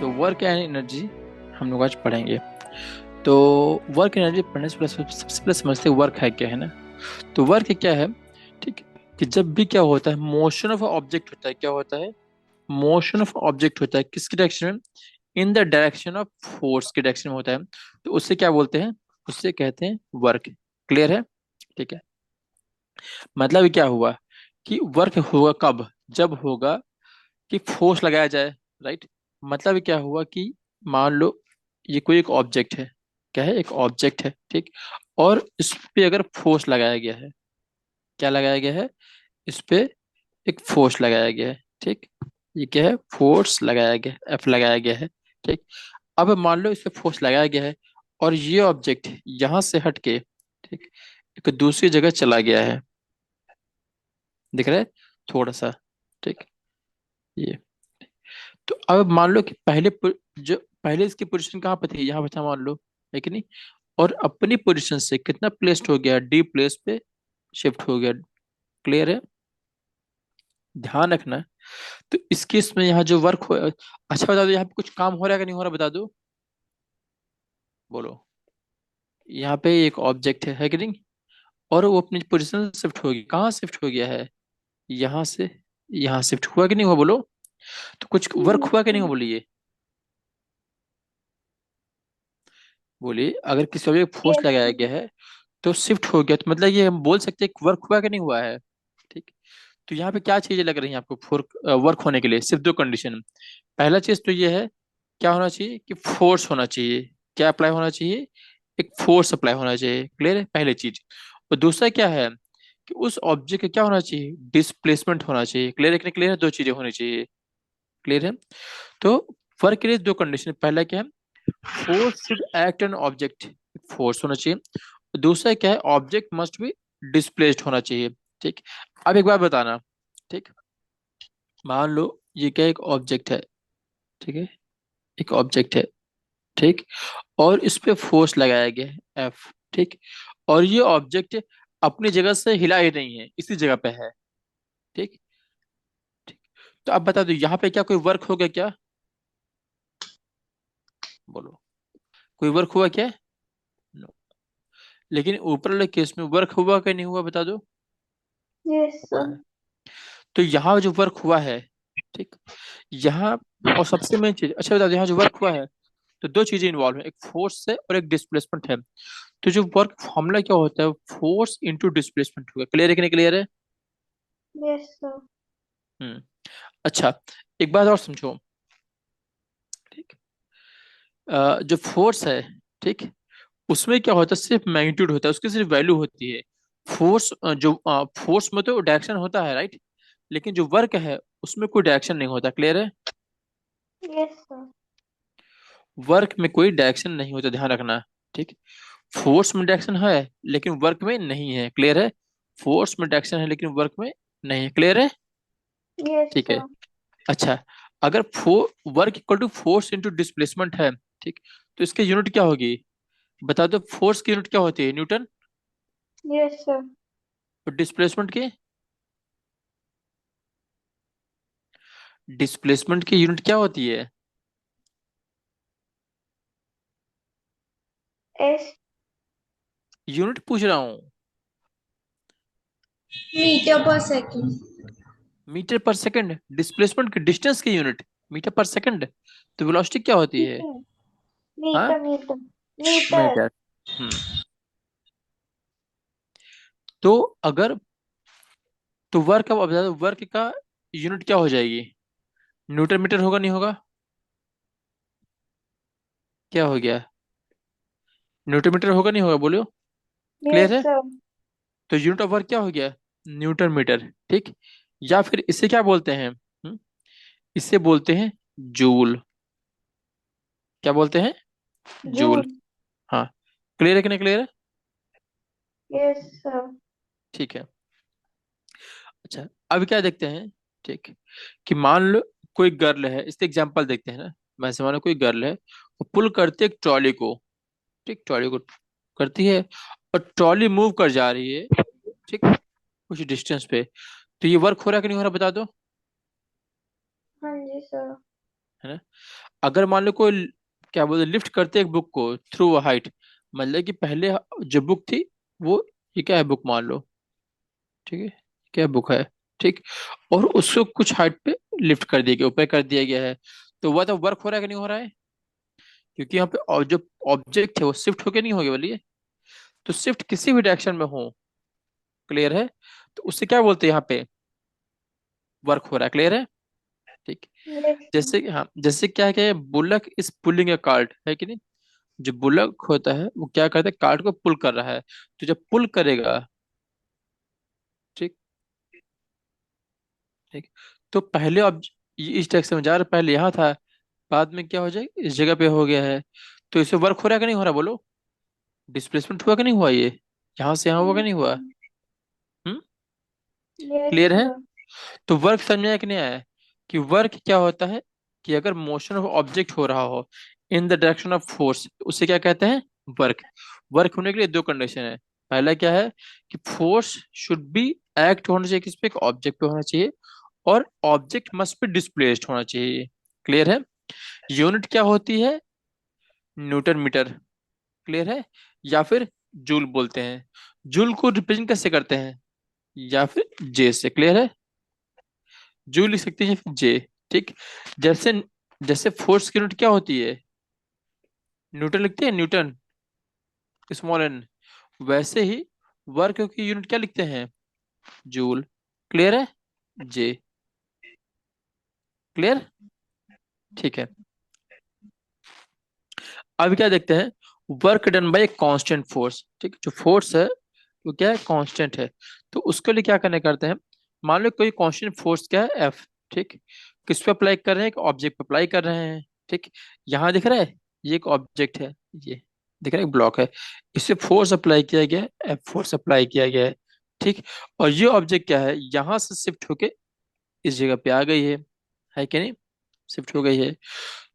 So work and energy हम लोग आज पढ़ेंगे। तो वर्क एनर्जी पढ़ने से पहले सबसे पहले समझते हैं वर्क है क्या, है ना। तो वर्क क्या है, ठीक है, कि जब भी क्या होता है मोशन ऑफ ऑब्जेक्ट होता है, क्या होता है मोशन ऑफ ऑब्जेक्ट होता है, किसकी डायरेक्शन में, इन द डायरेक्शन ऑफ फोर्स की डायरेक्शन में होता है, तो उससे क्या बोलते हैं, उससे कहते हैं वर्क। क्लियर है, ठीक है। मतलब क्या हुआ कि वर्क होगा कब, जब होगा कि फोर्स लगाया जाए, राइट। मतलब क्या हुआ कि मान लो ये कोई एक ऑब्जेक्ट है, क्या है, एक ऑब्जेक्ट है, ठीक। और इस पे अगर फोर्स लगाया गया है, क्या लगाया गया है, इस पे एक फोर्स लगाया गया है, ठीक। ये क्या है, फोर्स लगाया गया है, एफ लगाया गया है, ठीक। अब मान लो इस पे फोर्स लगाया गया है और ये ऑब्जेक्ट यहां से हट के, ठीक, एक दूसरी जगह चला गया है, दिख रहा है थोड़ा सा, ठीक। ये तो अब मान लो कि जो पहले इसकी पोजीशन कहाँ पे थी, यहाँ पे था मान लो, है कि नहीं। और अपनी पोजीशन से कितना प्लेस्ड हो गया, डी प्लेस पे शिफ्ट हो गया। क्लियर है, ध्यान रखना। तो इस केस में यहाँ जो वर्क हो, अच्छा बता दो यहाँ पे कुछ काम हो रहा है कि नहीं हो रहा, बता दो, बोलो। यहाँ पे एक ऑब्जेक्ट है कि नहीं, और वो अपनी पोजीशन शिफ्ट हो गई, कहाँ शिफ्ट हो गया है, यहाँ से यहाँ शिफ्ट हुआ कि नहीं हुआ, बोलो। तो कुछ वर्क हुआ कि नहीं हुआ, बोलिए, बोलिए। अगर किसी ऑब्जेक्ट फोर्स यस लगाया गया है तो शिफ्ट हो गया, तो मतलब ये हम बोल सकते हैं वर्क हुआ कि नहीं हुआ है, ठीक। तो यहाँ पे क्या चीजें लग रही हैं आपको वर्क होने के लिए, सिर्फ दो कंडीशन। पहला चीज तो ये है, क्या होना चाहिए कि फोर्स होना चाहिए, क्या अप्लाई होना चाहिए, एक फोर्स अप्लाई होना चाहिए। क्लियर है, पहली चीज। और दूसरा क्या है कि उस ऑब्जेक्ट का क्या होना चाहिए, डिस्प्लेसमेंट होना चाहिए। क्लियर है कि नहीं, क्लियर है, दो चीजें होनी चाहिए। क्लियर है। तो वर्क के लिए दो कंडीशन, पहला क्या है, force should act on object, force होना चाहिए। दूसरा क्या है, ऑब्जेक्ट मस्ट बी डिस्प्लेस्ड होना चाहिए, ठीक। अब एक बार बताना, ठीक। मान लो ये क्या एक ऑब्जेक्ट है, ठीक है, एक ऑब्जेक्ट है, ठीक। और इस पे फोर्स लगाया गया है एफ, ठीक। और ये ऑब्जेक्ट अपनी जगह से हिला ही नहीं है, इसी जगह पे है, ठीक, ठीक। तो अब बता दो यहाँ पे क्या कोई वर्क हो गया क्या, बोलो, कोई वर्क हुआ क्या, नो। लेकिन ऊपर वाले केस में वर्क हुआ कि नहीं हुआ, बता दो, यस हुआ है। तो यहाँ जो वर्क हुआ है, ठीक, यहाँ, और सबसे मेन चीज, अच्छा बता दो यहाँ जो वर्क हुआ है, तो दो चीजें इन्वॉल्व है, एक फोर्स है और एक डिस्प्लेसमेंट है। तो जो वर्क फॉर्मूला क्या होता है, फोर्स इंटू डिस्प्लेसमेंट होगा। क्लियर है कि नहीं, क्लियर है। यस हम्म। अच्छा, एक बात और समझो, ठीक। जो फोर्स है, ठीक, उसमें क्या होता है, सिर्फ मैग्नीट्यूड होता है, उसकी सिर्फ वैल्यू होती है। फोर्स जो फोर्स में तो डायरेक्शन होता है, राइट। लेकिन जो वर्क है उसमें कोई डायरेक्शन नहीं होता। क्लियर है, यस वर्क में कोई डायरेक्शन नहीं होता, ध्यान रखना, ठीक। फोर्स में डायरेक्शन है लेकिन वर्क में नहीं है। क्लियर है, फोर्स में डायरेक्शन है लेकिन वर्क में नहीं है। क्लियर है, यस ठीक है। अच्छा, अगर work equal to force into displacement है, ठीक, तो इसकी यूनिट क्या होगी, बता दो। फोर्स की यूनिट क्या होती है, न्यूटन। यस और डिस्प्लेसमेंट की यूनिट क्या होती है, एस यूनिट पूछ रहा हूँ, मीटर पर सेकंड। मीटर पर सेकंड। डिस्प्लेसमेंट की डिस्टेंस की यूनिट मीटर पर सेकंड। तो वेलोसिटी क्या होती है, मीटर हाँ, मीटर मीटर मीटर। मीटर। हम्म। तो अगर, तो वर्क, अब बता दो वर्क का यूनिट क्या हो जाएगी, न्यूटन मीटर होगा नहीं होगा, क्या हो गया, न्यूटन मीटर होगा नहीं होगा, बोलो। क्लियर यस है। तो यूनिट ऑफ वर्क क्या हो गया, न्यूटन मीटर, ठीक। या फिर इसे क्या बोलते हैं, इसे बोलते हैं जूल। क्या बोलते हैं, जूल। जूल। हाँ, क्लियर है कि नहीं, क्लियर है, यस ठीक है। अच्छा, अब क्या देखते हैं, ठीक, कि मान लो कोई गर्ल है, इसके एग्जांपल देखते हैं ना। वैसे मानो कोई गर्ल है, वो पुल करती है एक ट्रॉली को, ठीक, ट्रॉली को करती है, और ट्रॉली मूव कर जा रही है, ठीक, कुछ डिस्टेंस पे। तो ये वर्क हो रहा है कि नहीं हो रहा, बता दो, हाँ जी सर। है ना। अगर मान लो कोई क्या बोलते लिफ्ट करते एक बुक को थ्रू अ हाइट, मतलब कि पहले जो बुक थी वो, ये क्या है बुक मान लो, ठीक है, क्या बुक है, ठीक, और उसको कुछ हाइट पे लिफ्ट कर दिया गया, ऊपर कर दिया गया है, तो वह तो वर्क हो रहा है कि नहीं हो रहा है? क्योंकि यहाँ पे जो ऑब्जेक्ट है वो शिफ्ट होके नहीं होगी, बोलिए, तो शिफ्ट किसी भी डायरेक्शन में हो, क्लियर है, तो उससे क्या बोलते हैं यहाँ पे, वर्क हो रहा है, क्लियर है, ठीक। Yes sir. जैसे हाँ, जैसे क्या है कि bullock is pulling a cart, है कि नहीं, जो बुलक होता है वो क्या करता है, कार्ट को पुल कर रहा है, तो जब पुल करेगा, ठीक, ठीक, तो पहले अब ये इस डायरेक्शन में जा रहा है, पहले यहाँ था, बाद में क्या हो जाए इस जगह पे हो गया है, तो इसे वर्क हो रहा है कि नहीं हो रहा, बोलो, डिस्प्लेसमेंट हुआ कि नहीं हुआ, ये यहाँ से यहाँ हुआ कि नहीं हुआ? हम्म, यस क्लियर है? सर। तो वर्क समझ में आया कि नहीं आया, कि वर्क क्या होता है, कि अगर मोशन ऑफ ऑब्जेक्ट हो रहा हो इन द डायरेक्शन ऑफ फोर्स, उसे क्या कहते हैं, वर्क। वर्क होने के लिए दो कंडीशन है, पहला क्या है कि फोर्स शुड बी एक्ट होना चाहिए किस पे, ऑब्जेक्ट पे होना चाहिए, और ऑब्जेक्ट मस्ट बी डिस्प्लेस्ड होना चाहिए, क्लियर है। यूनिट क्या होती है, न्यूटन मीटर, क्लियर है, या फिर जूल बोलते हैं, जूल को रिप्रेजेंट कैसे करते हैं, या फिर जे से, क्लियर है, जूल लिख सकते हैं या फिर जे, ठीक। जैसे जैसे फोर्स की यूनिट क्या होती है, न्यूटन लिखते हैं, न्यूटन, स्मॉल एन, वैसे ही वर्क की यूनिट क्या लिखते हैं, जूल, क्लियर है, जे, क्लियर, ठीक है। अब क्या देखते हैं, work done bye constant force, ठीक, जो फोर्स है वो क्या है, कांस्टेंट है, तो उसके लिए क्या करने करते हैं, मान लो कोई कांस्टेंट फोर्स क्या है, एफ, ठीक, किस पे अप्लाई कर रहे हैं, एक ऑब्जेक्ट पे अप्लाई कर रहे हैं, ठीक, यहाँ दिख रहा है, ये एक ऑब्जेक्ट है, ये दिख रहा है एक ब्लॉक है, इसे फोर्स अप्लाई किया गया है, एफ फोर्स अप्लाई किया गया है, ठीक, और ये ऑब्जेक्ट क्या है, यहाँ से शिफ्ट होके इस जगह पे आ गई है कि नहीं, शिफ्ट हो गई है,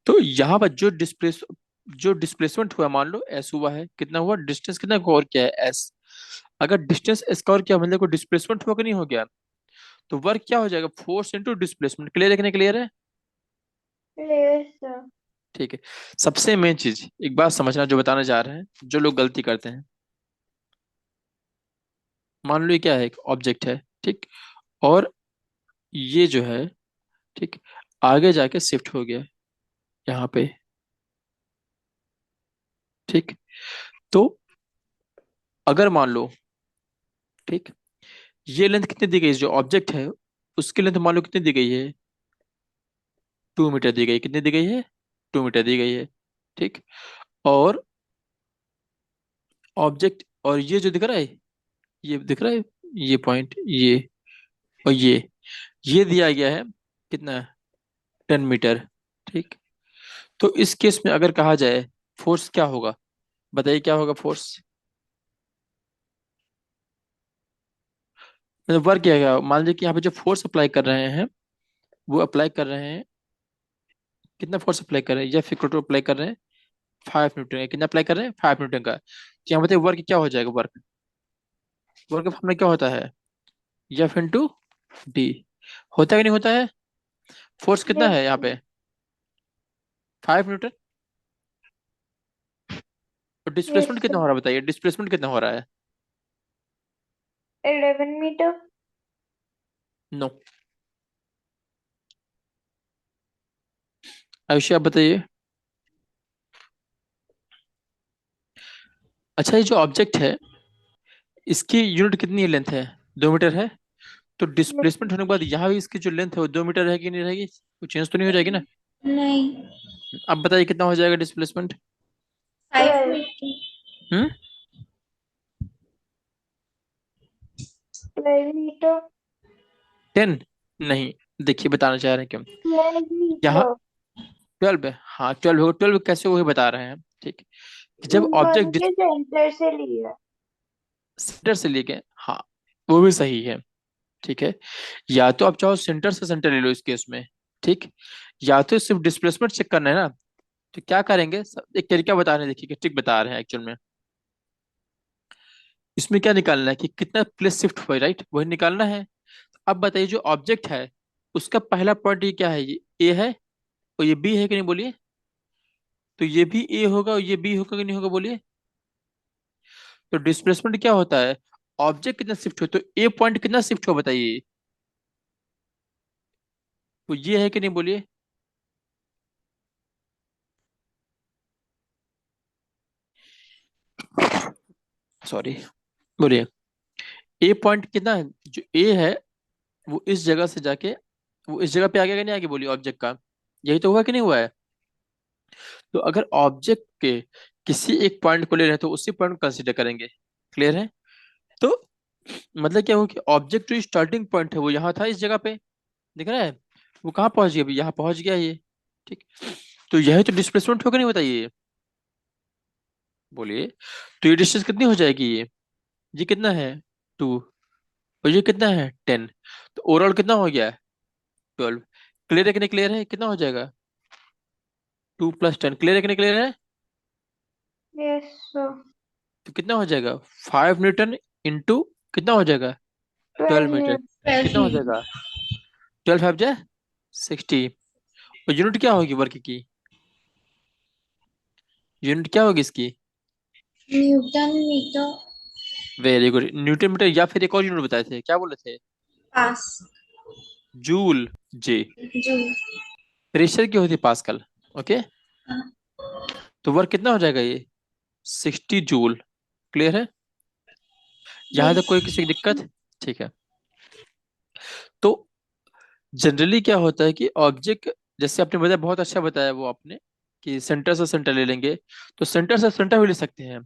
तो यहाँ पर जो डिस्प्लेसमेंट हुआ, मान लो एस हुआ है, कितना हुआ, डिस्टेंस कितना कवर किया है, एस, अगर डिस्टेंस एस कवर किया मतलब को डिस्प्लेसमेंट हुआ कि नहीं हो गया, तो वर्क क्या हो जाएगा, फोर्स इंटू डिस्प्लेसमेंट, क्लियर है कि नहीं, क्लियर है, यस सर। ठीक है। सबसे मेन चीज एक बात समझना जो बताने जा रहे हैं, जो लोग गलती करते हैं, मान लो ये क्या है, एक ऑब्जेक्ट है, ठीक, और ये जो है, ठीक, आगे जाके शिफ्ट हो गया यहाँ पे, ठीक, तो अगर मान लो, ठीक, ये लेंथ कितनी दी गई है, जो ऑब्जेक्ट है उसकी लेंथ मान लो कितनी दी गई है, 2 मीटर दी गई, कितनी दी गई है, 2 मीटर दी गई है, ठीक, और ऑब्जेक्ट, और ये जो दिख रहा है, ये दिख रहा है, ये पॉइंट, ये और ये दिया गया है कितना, 10 मीटर, ठीक, तो इस केस में अगर कहा जाए फोर्स क्या होगा, बताइए क्या होगा फोर्स, मतलब वर्क क्या है, मान लीजिए कि यहाँ पे जो फोर्स अप्लाई कर रहे हैं, वो अप्लाई कर रहे हैं, कितना फोर्स अप्लाई कर रहे हैं, या फिर टोटल अप्लाई कर रहे हैं 5 न्यूटन, कितना अप्लाई कर रहे हैं 5 न्यूटन का, तो यहाँ बताइए वर्क क्या हो जाएगा, वर्क, वर्क का फॉर्मूला क्या होता है, एफ इंटू डी, होता है कि नहीं होता है, फोर्स कितना यस है यहाँ सर। पे, 5 न्यूटन, तो यस डिस्प्लेसमेंट कितना सर। हो रहा है, बताइए डिस्प्लेसमेंट कितना हो रहा है, 11 मीटर। नो, आयुषी आप बताइए। अच्छा, ये जो ऑब्जेक्ट है इसकी यूनिट कितनी लेंथ है, 2 मीटर है, तो डिस्प्लेसमेंट होने के बाद यहाँ भी इसकी जो लेंथ है वो 2 मीटर रहेगी कि नहीं रहेगी, वो चेंज तो नहीं हो जाएगी ना, नहीं। अब बताइए कितना हो जाएगा डिस्प्लेसमेंट, 5 मीटर। हम्म, 12 मीटर। 10, नहीं, देखिए बताना चाह रहे हैं क्यों, ट्वेल्व यहाँ मीटर 12 है, हाँ 12 होगा, 12 कैसे, वही बता रहे हैं, ठीक, कि जब वन ऑब्जेक्ट के सेंटर से लिया। सेंटर से लेके, हाँ वो भी सही है, ठीक है, या तो आप चाहो सेंटर से सेंटर ले लो इस केस में, ठीक, या तो सिर्फ डिस्प्लेसमेंट चेक करना है ना, तो क्या करेंगे, एक तरीका बता रहे हैं, देखिए ट्रिक बता रहे हैं एक्चुअल में, इसमें क्या निकालना है कि कितना प्लेस शिफ्ट हुआ, राइट, वही निकालना है। अब बताइए जो ऑब्जेक्ट है उसका पहला पॉइंट ये क्या है, ये ए है और ये बी है कि नहीं, बोलिए, तो ये भी ए होगा और ये बी होगा कि नहीं होगा, बोलिए। तो डिस्प्लेसमेंट क्या होता है, ऑब्जेक्ट कितना शिफ्ट हो, तो ए पॉइंट कितना शिफ्ट हो बताइए। तो ये है कि नहीं, बोलिए। सॉरी, बोलिए। ए पॉइंट कितना है, जो ए है वो इस जगह से जाके वो इस जगह पे आ गया कि नहीं, आगे बोलिए ऑब्जेक्ट का। यही तो हुआ कि नहीं हुआ है। तो अगर ऑब्जेक्ट के किसी एक पॉइंट को ले रहे हैं तो उसी पॉइंट को कंसीडर करेंगे। क्लियर है। तो मतलब क्या हुआ कि ऑब्जेक्ट जो स्टार्टिंग पॉइंट है वो यहाँ था, इस जगह पे, दिख रहा है। वो कहाँ पहुंच गया, अभी यहाँ पहुंच गया ये। ठीक। तो यही तो डिस्प्लेसमेंट होगा, नहीं बताइए, बोलिए। तो ये डिस्टेंस कितनी हो जाएगी, ये कितना है, 2, और ये कितना है, 10। तो ओवरऑल कितना हो गया, 12। क्लियर है कि नहीं, क्लियर है, कितना हो जाएगा, 2 + 10। क्लियर है कि नहीं, क्लियर है। Yes sir. तो कितना हो जाएगा, 5 न्यूटन इंटू कितना हो जाएगा, 12 मीटर। 12 न्यूटन। कितना हो जाएगा, 12×5 = 60। और यूनिट क्या होगी वर्क की, यूनिट क्या होगी इसकी। Newton metre. Very good, newton metre, या फिर एक और यूनिट बताए थे, क्या बोले थे, पास। जूल। जी। जी। प्रेशर की होती है पास्कल। ओके। हाँ। तो वर्क कितना हो जाएगा ये, 60 जूल। क्लियर है, यहाँ तक यस। कोई किसी की दिक्कत। ठीक है। तो जनरली क्या होता है कि ऑब्जेक्ट, जैसे आपने बताया, बहुत अच्छा बताया वो आपने, कि सेंटर से सेंटर ले लेंगे। तो सेंटर से सेंटर भी ले सकते हैं।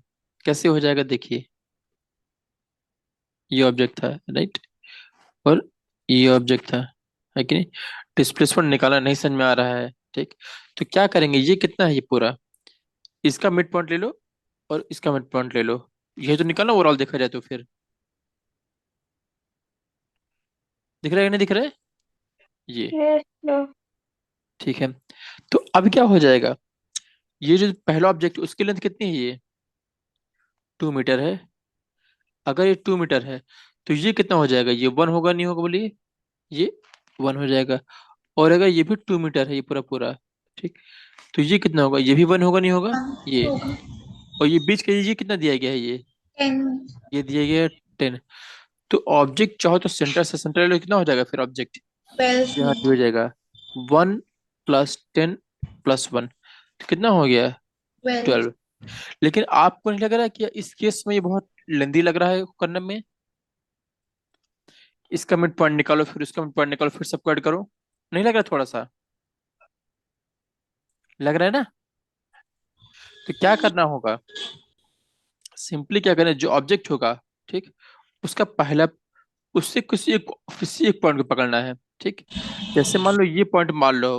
कैसे हो जाएगा, देखिए। ये ऑब्जेक्ट था, राइट, और ये ऑब्जेक्ट था, है कि नहीं। डिस्प्लेसमेंट निकालना नहीं समझ में आ रहा है, ठीक। तो क्या करेंगे, ये कितना है, ये पूरा, इसका मिड पॉइंट ले लो और इसका मिड पॉइंट ले लो। ये तो निकालना ओवरऑल देखा जाए तो फिर दिख रहा है कि नहीं दिख रहा है, ये। Yes sir. ठीक है। तो अब क्या हो जाएगा, ये जो पहला ऑब्जेक्ट उसकी लेंथ कितनी है, ये 2 मीटर है। अगर ये 2 मीटर है तो ये कितना हो जाएगा, ये 1 होगा, नहीं होगा, बोलिए। ये 1 हो जाएगा। और अगर ये भी 2 मीटर है, ये पूरा पूरा, ठीक, तो ये कितना होगा, ये भी 1 होगा, नहीं होगा, ये। होगा। और ये बीच का ये कितना दिया गया है, टेन। ये दिया गया है 10। तो ऑब्जेक्ट चाहो तो सेंटर से सेंटर ले लो, कितना हो जाएगा फिर ऑब्जेक्ट, 12 यहाँ हो मीटर। जाएगा 1 + 10 + 1, तो कितना हो गया, 12। 12। लेकिन आपको नहीं लग रहा है कि इस केस में ये बहुत लेंदी लग रहा है करने में। इसका मिड पॉइंट निकालो, फिर उसका मिड पॉइंट निकालो, फिर सबको ऐड करो, नहीं लग रहा थोड़ा सा, लग रहा है ना। तो क्या करना होगा, सिंपली क्या करना है, जो ऑब्जेक्ट होगा, ठीक, उसका पहला, उससे किसी एक पॉइंट को पकड़ना है, ठीक। जैसे मान लो ये पॉइंट मान लो,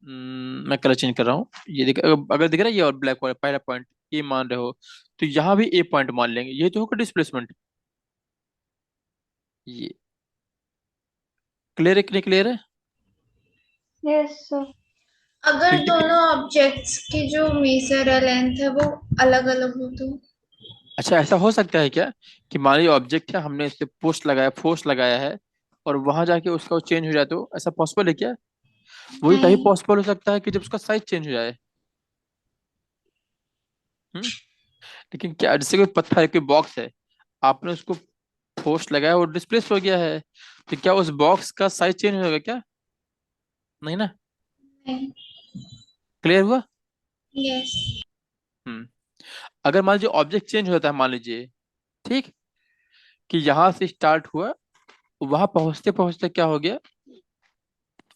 मैं कलर चेंज कर रहा हूँ, ये देख, अगर दिख रहा है ये और ब्लैक पहला पॉइंट ये मान रहे हो, तो यहाँ भी ए पॉइंट मान लेंगे, ये तो होगा डिस्प्लेसमेंट, ये। क्लियर है कि नहीं, क्लियर है। Yes sir. तो अगर ये दोनों ऑब्जेक्ट्स की जो मेजर है, लेंथ है, वो अलग अलग हो तो। अच्छा, ऐसा हो सकता है क्या, कि मान लीजिए ऑब्जेक्ट है, हमने इस पे फोर्स लगाया है, और वहां जाके उसका चेंज हो जाए, तो ऐसा पॉसिबल है क्या। वही तभी नहीं। पॉसिबल हो सकता है कि जब उसका साइज चेंज हो जाए। हम्म। लेकिन क्या, जैसे कोई पत्थर है, कोई बॉक्स है, आपने उसको फोर्स लगाया और डिस्प्लेस हो गया है, तो क्या उस बॉक्स का साइज चेंज होगा क्या, नहीं ना। नहीं। क्लियर हुआ। यस। हम्म। अगर मान लीजिए ऑब्जेक्ट चेंज होता है, मान लीजिए, ठीक, कि यहां से स्टार्ट हुआ, वहां पहुंचते पहुंचते क्या हो गया।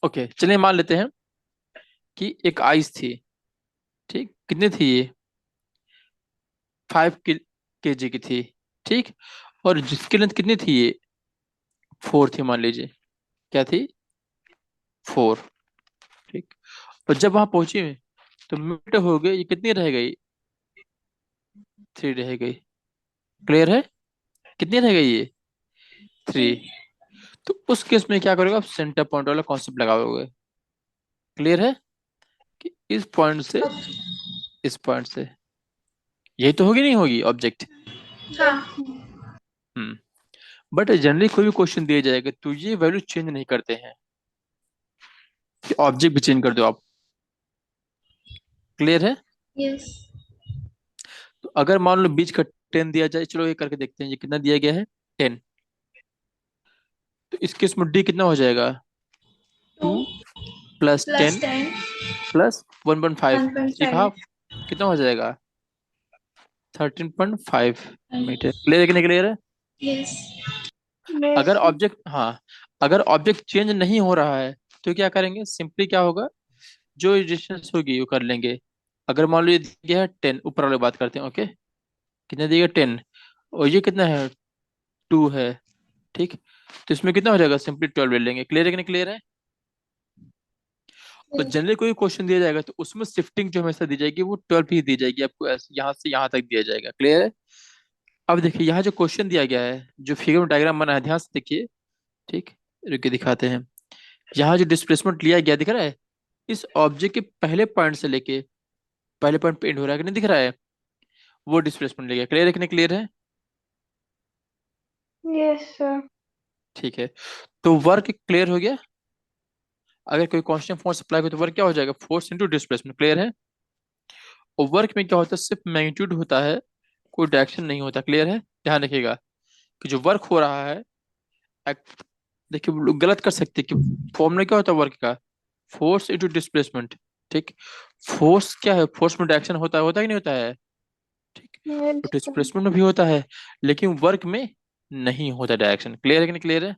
ओके, चलिए मान लेते हैं कि एक आइस थी, ठीक, कितनी थी ये, 5 kg की थी, ठीक। और जिसकी लेंथ कितनी थी, ये 4 थी, मान लीजिए, क्या थी, 4, ठीक। और जब वहां पहुंची तो मिनट हो गए, ये कितनी रह गई, 3 रह गई। क्लियर है, कितनी रह गई ये, 3। तो उस केस में क्या करोगे आप, सेंटर पॉइंट वाला कॉन्सेप्ट लगाओगे। क्लियर है, कि इस पॉइंट से इस पॉइंट से, यही तो होगी, नहीं होगी ऑब्जेक्ट। हाँ। हम्म। बट जनरली कोई भी क्वेश्चन दिया जाएगा तो ये वैल्यू चेंज नहीं करते हैं, कि ऑब्जेक्ट भी चेंज कर दो आप। क्लियर है। यस। तो अगर मान लो बीच का 10 दिया जाए, चलो ये करके देखते हैं, ये कितना दिया गया है, 10। तो इस केस में डी कितना हो जाएगा, टू 2 + 10 +10 +1.5, 1 1.5। हाफ, कितना हो जाएगा, 13.5 मीटर। क्लियर है कि नहीं क्लियर है? यस। अगर यस। ऑब्जेक्ट, हाँ, अगर ऑब्जेक्ट चेंज नहीं हो रहा है तो क्या करेंगे, सिंपली क्या होगा, जो डिस्टेंस होगी वो कर लेंगे। अगर मान लो ये दिया है 10, ऊपर वाले बात करते हैं, ओके, कितना दिया 10, और ये कितना है, 2 है, ठीक। तो इसमें कितना हो जाएगा, सिंपली 12 ले लेंगे। क्लियर है कि नहीं क्लियर है? और यस। जनरली कोई क्वेश्चन दिया जाएगा तो उसमें शिफ्टिंग जो हमेशा दी जाएगी वो 12 ही दी जाएगी आपको, ऐसे यहाँ से यहाँ तक दिया जाएगा। क्लियर है? अब देखिए यहाँ जो क्वेश्चन दिया गया है, जो फिगर में डायग्राम बना है, ध्यान से देखिए, ठीक, रुक के दिखाते हैं। यहाँ जो डिस्प्लेसमेंट लिया गया दिख रहा है, इस ऑब्जेक्ट के पहले पॉइंट से लेके पहले पॉइंट पे एंड हो रहा है कि नहीं दिख रहा है, वो डिस्प्लेसमेंट लिया गया। क्लियर है कि नहीं क्लियर है? Yes sir. ठीक है, तो वर्क क्लियर हो गया। अगर कोई कांस्टेंट फोर्स अप्लाई हो तो वर्क क्या हो जाएगा, फोर्स इंटू डिस्प्लेसमेंट। क्लियर है? और वर्क में क्या होता है, सिर्फ मैग्नीट्यूड होता है, कोई डायरेक्शन नहीं होता। क्लियर है? ध्यान रखिएगा कि जो वर्क हो रहा है, देखिए लोग गलत कर सकते हैं कि फॉर्मूला क्या होता है वर्क का, फोर्स इंटू डिस्प्लेसमेंट, ठीक। फोर्स क्या है, फोर्स में डायरेक्शन होता है कि नहीं होता है, ठीक। तो यस सर। डिस्प्लेसमेंट में भी होता है, लेकिन वर्क में नहीं होता डायरेक्शन। क्लियर है कि नहीं क्लियर है?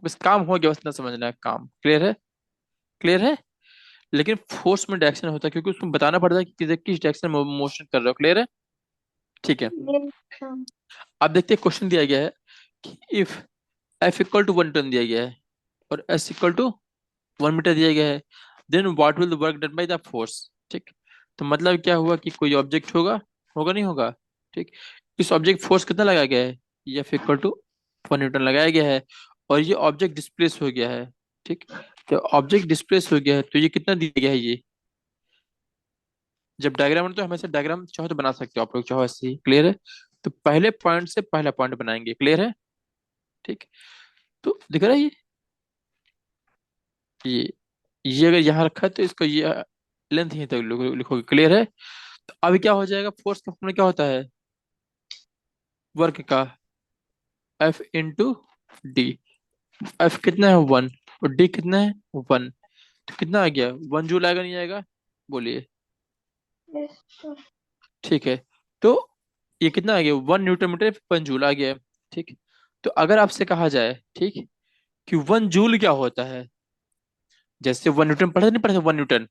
बस काम हो गया, बस इतना समझना है, काम क्लियर है, क्लियर है। लेकिन फोर्स में डायरेक्शन होता है, क्योंकि उसमें बताना पड़ता है कि किस डायरेक्शन में मोशन कर रहे हो। क्लियर है? ठीक है। Yes sir. अब देखते हैं, क्वेश्चन दिया गया है कि इफ F = 1 टन दिया गया है और S = 1 मीटर दिया गया है, then what will the work done by the force, ठीक। तो मतलब क्या हुआ कि कोई ऑब्जेक्ट होगा, होगा नहीं होगा, ठीक। इस ऑब्जेक्ट फोर्स कितना लगाया गया है, ये F = 1 न्यूटन लगाया गया है, और ये ऑब्जेक्ट डिस्प्लेस हो गया है, ठीक। तो ऑब्जेक्ट डिस्प्लेस हो गया है तो ये कितना दिया गया है, ये जब डायग्राम है तो हमेशा डायग्राम चाहो तो बना सकते हो आप लोग, चाहो ऐसे ही। क्लियर है? तो पहले पॉइंट से पहला पॉइंट बनाएंगे। क्लियर है? ठीक। तो दिख रहा है ये ये अगर यहाँ रखा है तो इसको ये लेंथ ही तक लिखोगे। क्लियर है? तो अभी क्या हो जाएगा, फोर्स का फॉर्मूला क्या होता है, वर्क का, F × D। F कितना है, 1, और D कितना है, 1। तो कितना आ गया, 1 जूल आएगा नहीं आएगा, बोलिए। Yes sir. ठीक है, तो ये कितना आ गया, 1 न्यूटन मीटर 1 जूल आ गया, ठीक। तो अगर आपसे कहा जाए, ठीक, कि 1 जूल क्या होता है, जैसे 1 न्यूटन पढ़े नहीं पढ़े, 1 न्यूटन,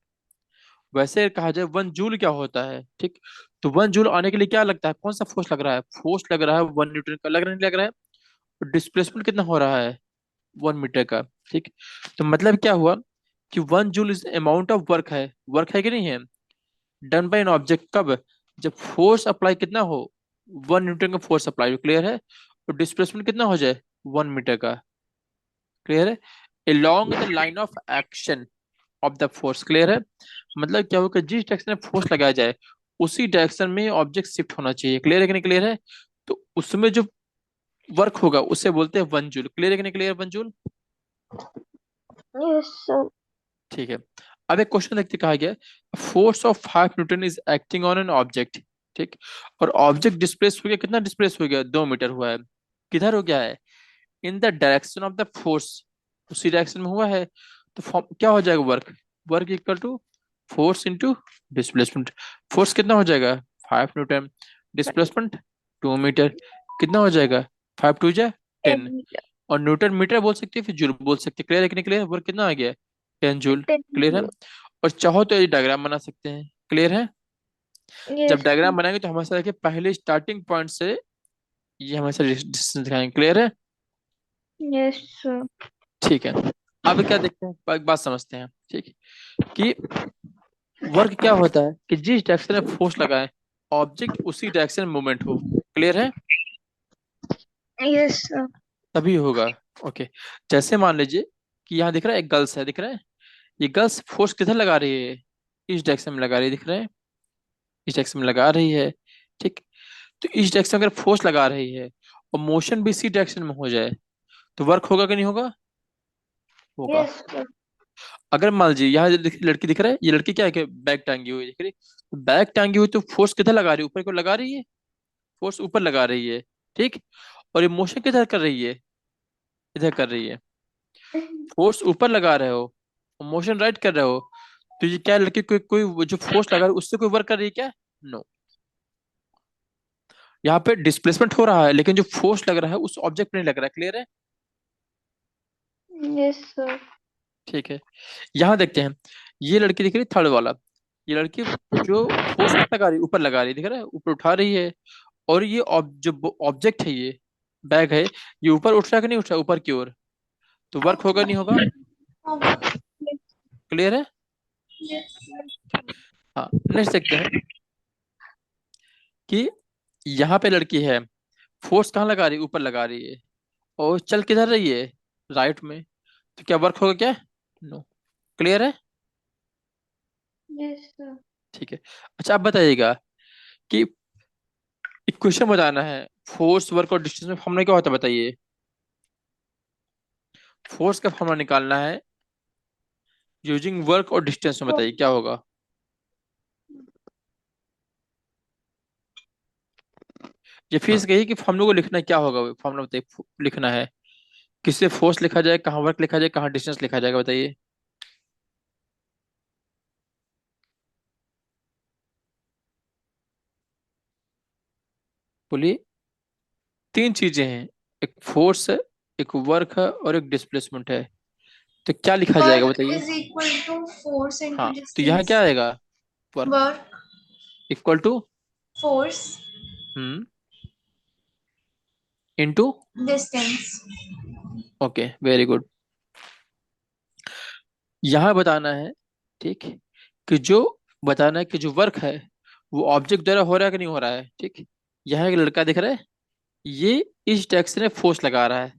वैसे कहा जाए 1 जूल क्या होता है, ठीक। तो 1 जूल आने के लिए क्या लगता है, कौन सा फोर्स लग रहा है, फोर्स लग रहा है 1 न्यूटन का, लग रहा नहीं लग रहा है, और डिस्प्लेसमेंट कितना हो रहा है, 1 मीटर का, ठीक। तो मतलब क्या हुआ कि 1 joule is amount of work है कि नहीं है, डन बाय एन ऑब्जेक्ट, कब, जब फोर्स अप्लाई कितना हो, 1 न्यूटन का फोर्स अप्लाई हो। क्लियर है? और डिस्प्लेसमेंट कितना हो जाए, 1 मीटर का। क्लियर है? along the line of action of the force. Clear है? मतलब क्या होगा, जिस डायरेक्शन में फोर्स लगाया जाए उसी डायरेक्शन में ऑब्जेक्ट शिफ्ट होना चाहिए। क्लियर है कि नहीं क्लियर है? तो उसमें जो वर्क होगा उसे बोलते हैं 1 जूल। क्लियर है कि नहीं क्लियर, 1 जूल। Yes sir. ठीक है। अब एक क्वेश्चन देखते, कहा गया force of 5 Newton is acting on an object, ठीक। और ऑब्जेक्ट डिस्प्लेस हो गया, कितना डिस्प्लेस हो गया, 2 मीटर हुआ है। किधर हो गया है, in the direction of the force, उसी डायरेक्शन में हुआ है। तो क्या हो जाएगा, work, work equal to force into displacement. Force कितना हो जाएगा, 5 न्यूटन, डिस्प्लेसमेंट 2 मीटर, कितना हो जाएगा, 5 × 2 = 10। 10 और न्यूटन मीटर बोल सकते हैं, फिर जूल बोल सकते हैं। क्लियर है कि नहीं क्लियर, वर्क कितना आ गया, 10 जूल। क्लियर है? मीटर। और चाहो तो ये डायग्राम बना सकते हैं। क्लियर है? जब यस। डायग्राम बनाएंगे तो हमेशा देखिए पहले स्टार्टिंग पॉइंट से ये हमेशा डिस्टेंस दिखाएंगे। क्लियर है? Yes sir. ठीक है। अब क्या देखते हैं, एक बात समझते हैं, ठीक है, कि वर्क क्या होता है, कि जिस डायरेक्शन में फोर्स लगाए ऑब्जेक्ट उसी डायरेक्शन में मूवमेंट हो। क्लियर है? Yes sir. तभी होगा। ओके, जैसे मान लीजिए कि यहाँ दिख रहा है एक गर्ल्स है, दिख रहा है, ये गर्ल्स फोर्स किधर लगा रही है, इस डायरेक्शन में लगा रही है, दिख रहा है, इस डायरेक्शन में लगा रही है, ठीक। तो इस डायरेक्शन में अगर फोर्स लगा रही है और मोशन भी इसी डायरेक्शन में हो जाए तो वर्क होगा कि नहीं होगा, होगा। Yes sir. अगर मान लीजिए यहाँ लड़की दिख रहा है, ये लड़की क्या है कि बैग टांगी हुई दिख रही, बैग टांगी हुई तो फोर्स किधर लगा रही है, ऊपर को लगा रही है, फोर्स ऊपर लगा रही है, ठीक। और ये मोशन किधर कर रही है, इधर कर रही है। फोर्स ऊपर लगा रहे हो, मोशन राइट कर रहे हो, तो ये क्या लड़की कोई कोई वो जो फोर्स लगा रही है उससे कोई वर्क कर रही है क्या? नो। यहाँ पे डिस्प्लेसमेंट हो रहा है लेकिन जो फोर्स लग रहा है उस ऑब्जेक्ट पे नहीं लग रहा है। क्लियर है? Yes sir. ठीक है। यहाँ देखते हैं, ये लड़की दिख रही है थर्ड वाला, ये लड़की जो फोर्स कितना लगा रही है, ऊपर लगा रही है, दिख रहा है, ऊपर उठा रही है। और ये जो ऑब्जेक्ट है, ये बैग है, ये ऊपर उठ रहा है कि नहीं उठ रहा है ऊपर की ओर, तो वर्क होगा नहीं होगा? होगा। क्लियर है? यस। हाँ, नेक्स्ट देखते हैं कि यहाँ पे लड़की है, फोर्स कहाँ लगा रही है, ऊपर लगा रही है, और चल किधर रही है, राइट में, तो क्या वर्क होगा क्या? नो। क्लियर है? Yes sir. ठीक है। अच्छा, आप बताइएगा कि इक्वेशन बताना है, फोर्स वर्क और डिस्टेंस में फॉर्मूला क्या होता है बताइए। फोर्स का फॉर्मूला निकालना है यूजिंग वर्क और डिस्टेंस में, बताइए क्या होगा। ये फीस गई कि फॉर्मूला को लिखना है, क्या होगा फॉर्मूला बताइए, लिखना है किससे फोर्स लिखा जाए, कहाँ वर्क लिखा जाए, कहाँ डिस्टेंस लिखा जाएगा, बताइए। बोलिए। तीन चीजें हैं, एक फोर्स है, एक वर्क है, और एक डिस्प्लेसमेंट है, तो क्या लिखा जाएगा वर्क बताइए। इज इक्वल टू फोर्स हाँ, इंटू तो यहाँ डिस्टेंस। क्या आएगा, work work equal to, force hmm, into, distance. Okay very good. यहाँ बताना है, ठीक, कि जो बताना है कि जो वर्क है वो ऑब्जेक्ट द्वारा हो रहा है कि नहीं हो रहा है, ठीक। यहाँ एक लड़का दिख रहा है, ये इस डायरेक्शन में फोर्स लगा रहा है,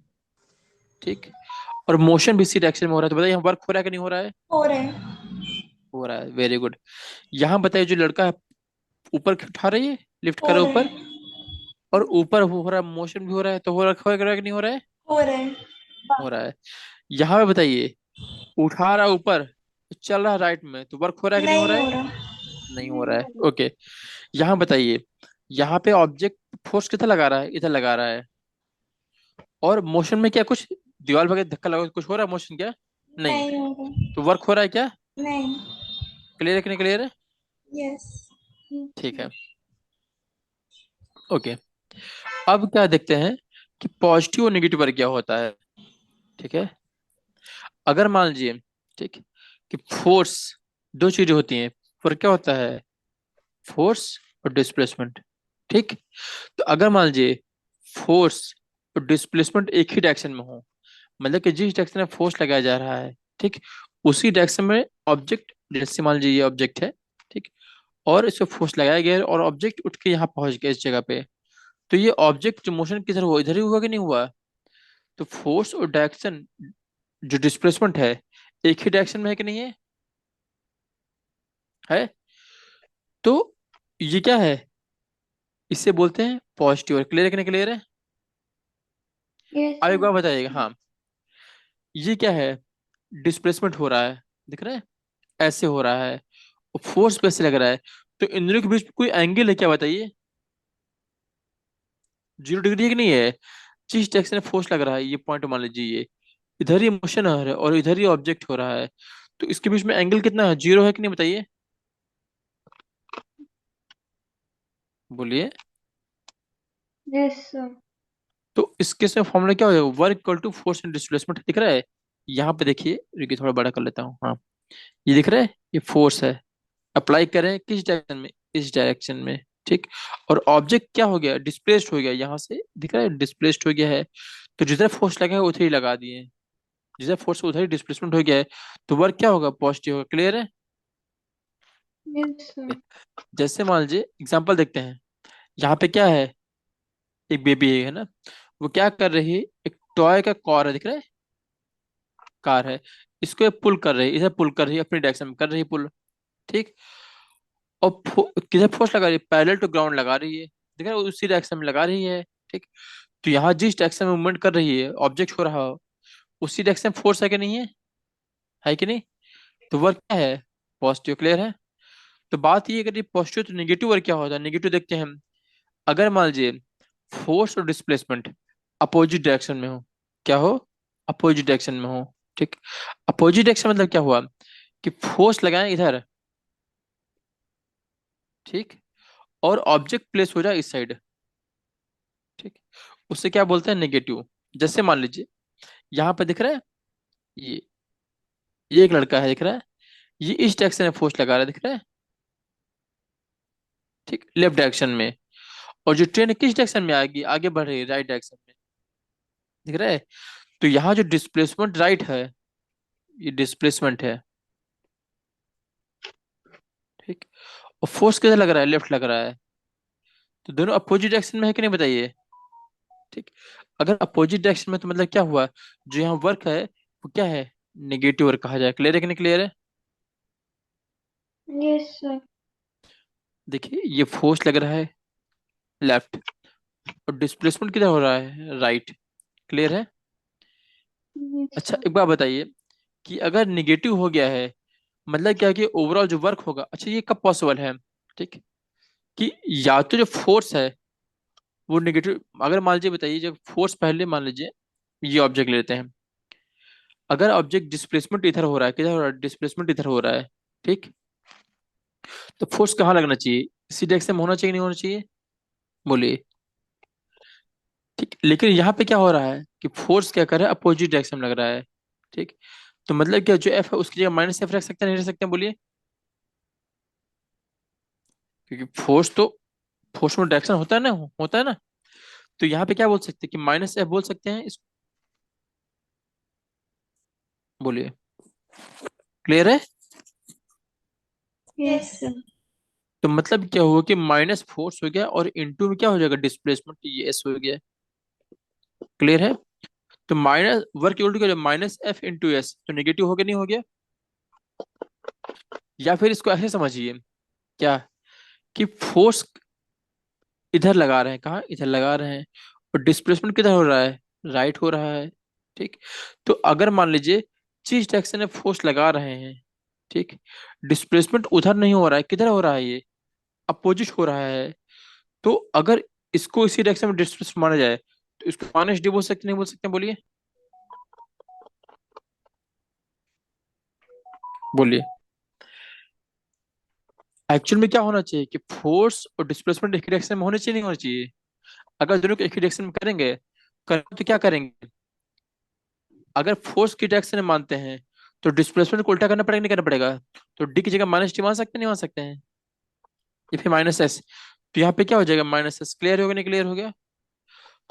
ठीक, और मोशन भी इसी डायरेक्शन में हो रहा है, तो बताइए यहाँ वर्क हो रहा है कि नहीं हो रहा है? हो रहा है। हो रहा है, वेरी गुड। यहाँ बताइए जो लड़का है ऊपर उठा रही है, लिफ्ट हो कर रहा ऊपर, है। और ऊपर हो रहा है, मोशन भी हो रहा है, तो हो रहा है कि नहीं हो रहा है? हो रहा है। हो रहा है। यहाँ पे बताइए, उठा रहा है ऊपर, चल रहा है राइट में, तो वर्क हो रहा है कि नहीं हो नहीं रहा हो है? रहा। नहीं हो रहा है, ओके। यहाँ बताइए, यहाँ पे ऑब्जेक्ट फोर्स कितना लगा रहा है, इधर लगा रहा है, और मोशन में क्या कुछ दीवार वगैरह धक्का लगा कुछ हो रहा है मोशन क्या? नहीं। नहीं हो रहा। तो वर्क हो रहा है क्या? नहीं। क्लियर है कि नहीं क्लियर है? यस। ठीक है, ओके। अब क्या देखते हैं कि पॉजिटिव और नेगेटिव वर्क क्या होता है, ठीक है। अगर मान लीजिए, ठीक, कि फोर्स, दो चीजें होती हैं, वर्क क्या होता है, फोर्स और डिस्प्लेसमेंट, ठीक। तो अगर मान लीजिए फोर्स और डिस्प्लेसमेंट एक ही डायरेक्शन में हो, मतलब कि जिस डायरेक्शन में फोर्स लगाया जा रहा है, ठीक, उसी डायरेक्शन में ऑब्जेक्ट, जैसे मान लीजिए ये ऑब्जेक्ट है, ठीक, और इस पे फोर्स लगाया गया है और ऑब्जेक्ट उठ के यहाँ पहुंच गया इस जगह पे, तो ये ऑब्जेक्ट जो मोशन किधर हुआ, इधर ही हुआ कि नहीं हुआ? तो फोर्स और डायरेक्शन, जो डिस्प्लेसमेंट है, एक ही डायरेक्शन में है कि नहीं है? है। तो ये क्या है, इससे बोलते हैं पॉजिटिव। और क्लियर है कि नहीं क्लियर है? यस अब एक सर। बार बताइएगा, हाँ, ये क्या है, डिस्प्लेसमेंट हो रहा है, दिख रहा है, ऐसे हो रहा है, और फोर्स पे से लग रहा है, तो इन दोनों के बीच में कोई एंगल है क्या बताइए? 0 डिग्री है कि नहीं है? जिस डायरेक्शन में फोर्स लग रहा है, ये पॉइंट मान लीजिए, ये इधर ही मोशन हो रहा है और इधर ही ऑब्जेक्ट हो रहा है, तो इसके बीच में एंगल कितना है, 0 है कि नहीं बताइए? बोलिए। Yes sir. तो इस केस में फॉर्मूला क्या हो जाएगा, work equal to force and displacement, दिख रहा है? यहाँ पे देखिए, रुकिए थोड़ा बड़ा कर लेता हूँ, हाँ, ये दिख रहा है, ये फोर्स है, अप्लाई करें किस डायरेक्शन में, इस डायरेक्शन में, ठीक। और ऑब्जेक्ट क्या हो गया, डिस्प्लेस्ड हो गया, यहाँ से दिख रहा है डिस्प्लेस्ड हो गया है, तो जिधर फोर्स लगा है उधर ही लगा दिए, जिधर फोर्स उधर ही डिस्प्लेसमेंट हो गया है, तो वर्क क्या होगा, पॉजिटिव होगा। क्लियर है? Yes sir. जैसे मान लीजिए एग्जाम्पल देखते हैं, यहाँ पे क्या है, एक बेबी है ना, वो क्या कर रही है, एक टॉय का कार है, दिख रहा है, कार है, इसको ये पुल कर रही है, इधर पुल कर रही है, अपनी डायरेक्शन में कर रही है पुल, ठीक। और किधर फोर्स लगा रही है, पैरेलल टू ग्राउंड लगा रही है, दिख रहा है, उसी डायरेक्शन में लगा रही है, ठीक। तो यहाँ जिस डायरेक्शन में मूवमेंट कर रही है, ऑब्जेक्ट हो रहा हो, उसी डायरेक्शन फोर्स है कि नहीं है? है कि नहीं? तो वर्क क्या है, पॉजिटिव। क्लियर है? तो बात ये, अगर ये पॉजिटिव तो नेगेटिव वर्क क्या होता है, नेगेटिव देखते हैं हम। अगर मान लीजिए फोर्स और डिस्प्लेसमेंट अपोजिट डायरेक्शन में हो, क्या हो, अपोजिट डायरेक्शन में हो, ठीक। अपोजिट डायरेक्शन मतलब क्या हुआ, कि फोर्स लगाएं इधर, ठीक, और ऑब्जेक्ट प्लेस हो जाए इस साइड, ठीक, उससे क्या बोलते हैं, नेगेटिव। जैसे मान लीजिए यहाँ पे दिख रहा है, ये ये एक लड़का है दिख रहा है, ये इस डायरेक्शन में फोर्स लगा रहा है दिख रहा है, ठीक, लेफ्ट डायरेक्शन में। और जो ट्रेन किस डायरेक्शन में आएगी, आगे बढ़ रही है राइट डायरेक्शन में, दिख रहा है। तो यहाँ जो डिस्प्लेसमेंट राइट है, ये डिस्प्लेसमेंट है, ठीक, और फोर्स किधर लग रहा है, लेफ्ट लग रहा है। तो दोनों अपोजिट डायरेक्शन में है कि नहीं बताइए, ठीक। अगर अपोजिट डायरेक्शन में तो मतलब क्या हुआ, जो यहाँ वर्क है वो क्या है, नेगेटिव वर्क कहा जाए। क्लियर है कि नहीं क्लियर है। Yes sir. देखिए ये फोर्स लग रहा है लेफ्ट, और डिस्प्लेसमेंट किधर हो रहा है, राइट। क्लियर है। यस अच्छा सर। एक बात बताइए, कि अगर निगेटिव हो गया है, मतलब क्या कि ओवरऑल जो वर्क होगा, अच्छा ये कब पॉसिबल है, ठीक, कि या तो जो फोर्स है वो निगेटिव, अगर मान लीजिए बताइए, जब फोर्स पहले मान लीजिए ये ऑब्जेक्ट लेते हैं, अगर ऑब्जेक्ट डिस्प्लेसमेंट इधर हो रहा है, किधर हो रहा है, डिस्प्लेसमेंट इधर हो रहा है, ठीक, तो फोर्स कहाँ लगना चाहिए, इसी डायरेक्शन में होना चाहिए नहीं होना चाहिए, बोलिए। ठीक, लेकिन यहाँ पे क्या हो रहा है, कि फोर्स क्या कर रहा है, अपोजिट डायरेक्शन में लग रहा है, ठीक। तो मतलब क्या, जो एफ है उसकी जगह माइनस एफ रख सकते हैं नहीं रख सकते हैं, बोलिए। क्योंकि फोर्स में डायरेक्शन होता है ना, होता है ना। तो यहाँ पे क्या बोल सकते हैं, कि माइनस एफ बोल सकते हैं इस, बोलिए। क्लियर है। Yes sir. तो मतलब क्या हुआ, कि माइनस फोर्स हो गया और इनटू में क्या हो जाएगा, डिस्प्लेसमेंट, ये एस हो गया। क्लियर है। तो माइनस वर्क इक्वल टू क्या, माइनस एफ इंटू एस, तो नेगेटिव हो गया नहीं हो गया। या फिर इसको ऐसे समझिए, क्या, कि फोर्स इधर लगा रहे हैं, कहाँ, इधर लगा रहे हैं, और डिस्प्लेसमेंट किधर हो रहा है, राइट हो रहा है, ठीक। तो अगर मान लीजिए जिस डायरेक्शन में फोर्स लगा रहे हैं, ठीक, डिस्प्लेसमेंट उधर नहीं हो रहा है, किधर हो रहा है, ये अपोजिट हो रहा है। तो अगर इसको इसी डायरेक्शन में डिस्प्लेसमेंट माना जाए, तो इसको माइनस डी बोल सकते नहीं बोल सकते, बोलिए, बोलिए। एक्चुअल में क्या होना चाहिए, कि फोर्स और डिस्प्लेसमेंट एक ही डायरेक्शन में होने चाहिए नहीं होने चाहिए। अगर दोनों को एक ही डायरेक्शन में करेंगे, तो क्या करेंगे, अगर फोर्स की डायरेक्शन में मानते हैं, तो डिस्प्लेसमेंट को उल्टा करना पड़ेगा नहीं करना पड़ेगा। तो डी की जगह माइनस डी मान सकते हैं नहीं मान सकते हैं, या फिर माइनस एस। तो यहाँ पे क्या हो जाएगा, माइनस एस। क्लियर हो गया नहीं क्लियर हो गया।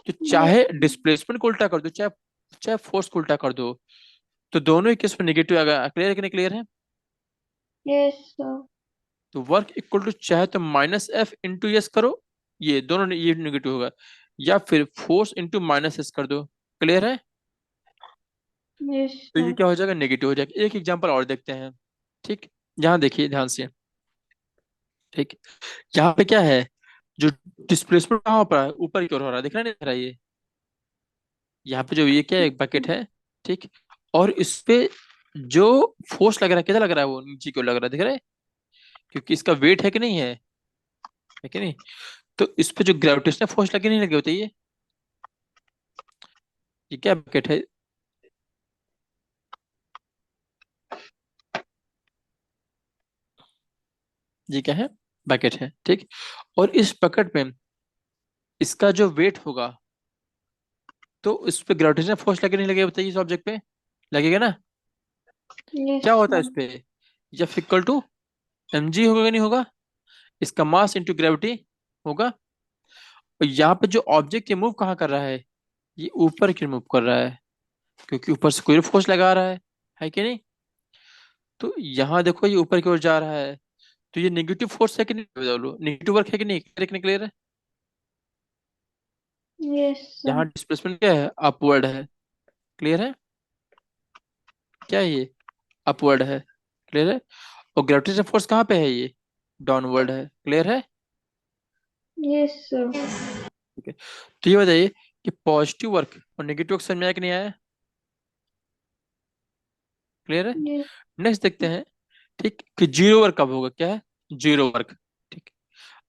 तो चाहे यस। डिस्प्लेसमेंट को उल्टा कर दो, चाहे चाहे फोर्स को उल्टा कर दो, तो दोनों ही केस में नेगेटिव आएगा। क्लियर है कि नहीं क्लियर है। Yes sir. तो वर्क इक्वल टू चाहे तो माइनस एफ इंटू एस करो, ये दोनों ये नेगेटिव होगा, या फिर फोर्स इंटू माइनस एस कर दो। क्लियर है। यस तो ये सर। क्या हो जाएगा, नेगेटिव हो जाएगा। एक एग्जांपल और देखते हैं, ठीक। यहाँ देखिए ध्यान से, ठीक। यहाँ पे क्या है, जो डिस्प्लेसमेंट कहाँ पर है, ऊपर की ओर हो रहा है, दिख रहा नहीं, दिख रहा है ये। यहाँ पे जो ये क्या है, एक बकेट है, ठीक। और इस पे जो फोर्स लग रहा है, किधर लग रहा है, वो नीचे की ओर लग रहा है, दिख रहा है। क्योंकि इसका वेट है कि नहीं है कि नहीं। तो इस पे जो ग्रेविटेशनल फोर्स लगे नहीं लगे होते, ये क्या बकेट है, ये क्या है, बकेट है, ठीक। और इस बकेट में इसका जो वेट होगा, तो इस पे ग्रेविटेशनल फोर्स लगे नहीं लगे बताइए, इस ऑब्जेक्ट पे लगेगा ना। यस क्या होता है सर। इस पे, F equal to M G होगा कि नहीं होगा, इसका मास इंटू ग्रेविटी होगा। और यहाँ पे जो ऑब्जेक्ट ये मूव कहाँ कर रहा है, ये ऊपर की मूव कर रहा है, क्योंकि ऊपर से कोई फोर्स लगा रहा है कि नहीं। तो यहाँ देखो ये ऊपर की ओर जा रहा है, तो ये नेगेटिव फोर्स है कि नहीं, बोलो नेगेटिव वर्क है कि नहीं, क्लियर है। Yes sir. यहाँ डिस्प्लेसमेंट क्या है, अपवर्ड है। क्लियर है। क्या है ये, अपवर्ड है। क्लियर है। और ग्रेविटेशनल फोर्स कहाँ पे है, ये डाउनवर्ड है। क्लियर है। Yes sir. ठीक है। तो ये बताइए, कि पॉजिटिव वर्क और नेगेटिव वर्क समझ में आया कि नहीं आया। क्लियर है। यस। नेक्स्ट देखते हैं, ठीक, कि जीरो वर्क कब होगा, क्या है, जीरो वर्क। ठीक।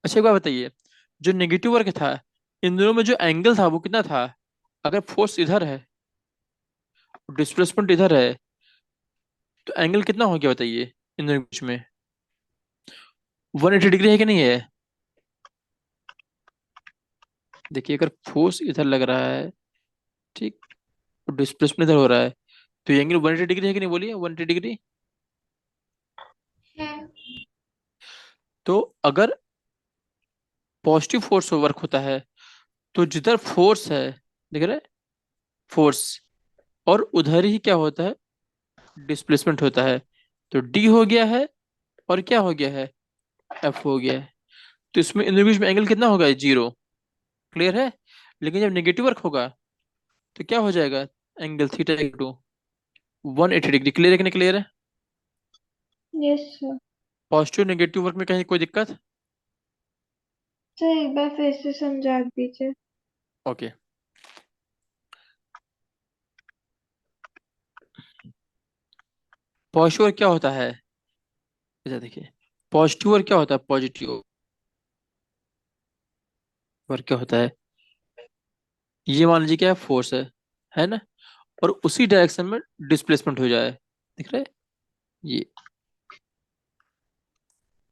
अच्छा एक बात बताइए, जो नेगेटिव वर्क था, इन दोनों में जो एंगल था वो कितना था? अगर फोर्स इधर है, डिस्प्लेसमेंट इधर है, तो एंगल कितना हो गया बताइए इन दोनों के बीच में? 180 डिग्री है कि नहीं है? देखिए अगर फोर्स इधर लग रहा है, ठीक, और डिस्प्लेसमेंट इधर हो रहा है, तो ये एंगल 180 डिग्री है कि नहीं, बोलिए 180 डिग्री। है। तो अगर पॉजिटिव फोर्स वर्क होता है, तो जिधर फोर्स है, देख रहे, फोर्स, और उधर ही क्या होता है, डिस्प्लेसमेंट होता है। तो डी हो गया है, और क्या हो गया है, एफ हो गया है। तो इसमें इन दोनों के बीच में एंगल कितना होगा, जीरो। क्लियर है? लेकिन जब नेगेटिव वर्क होगा तो क्या हो जाएगा, angle theta equal to 180 degree. Clear है कि नहीं क्लियर है? Yes sir. Positive negative work में कहीं कोई दिक्कत? सर एक बार फिर से समझा दीजिए। ओके। पॉजिटिव वर्क क्या होता है, अच्छा देखिए, पॉजिटिव वर्क क्या होता है, पॉजिटिव वर्क क्या होता है, ये मान लीजिए क्या है, फोर्स है ना, और उसी डायरेक्शन में डिस्प्लेसमेंट हो जाए, दिख रहा है, ये